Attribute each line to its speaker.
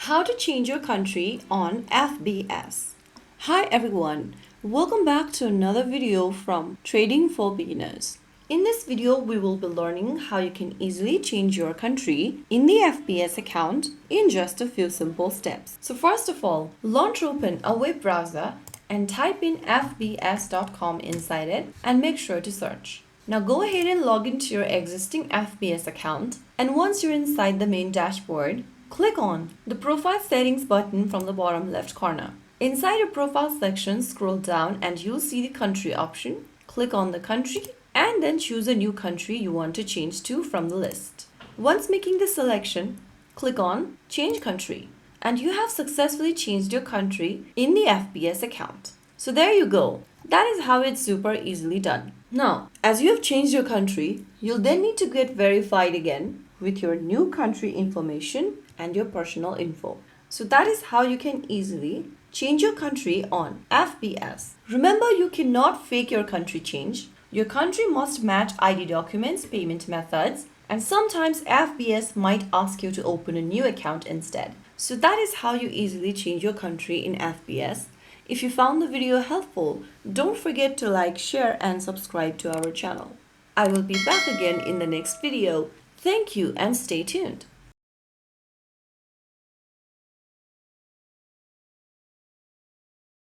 Speaker 1: How to change your country on FBS. Hi everyone, welcome back to another video from Trading for Beginners. In this video, we will be learning how you can easily change your country in the FBS account in just a few simple steps. So first of all, launch open a web browser and type in fbs.com inside it and make sure to search. Now go ahead and log into your existing FBS account, and once you're inside the main dashboard, click on the Profile Settings button from the bottom left corner. Inside your profile section, scroll down and you'll see the country option. Click on the country and then choose a new country you want to change to from the list. Once making the selection, click on Change Country and you have successfully changed your country in the FBS account. So there you go. That is how it's super easily done. Now, as you have changed your country, you'll then need to get verified again with your new country information and your personal info. So that is how you can easily change your country on FBS. Remember, you cannot fake your country change. Your country must match ID documents, payment methods, and sometimes FBS might ask you to open a new account instead. So that is how you easily change your country in FBS. If you found the video helpful, don't forget to like, share, and subscribe to our channel. I will be back again in the next video. Thank you and stay tuned.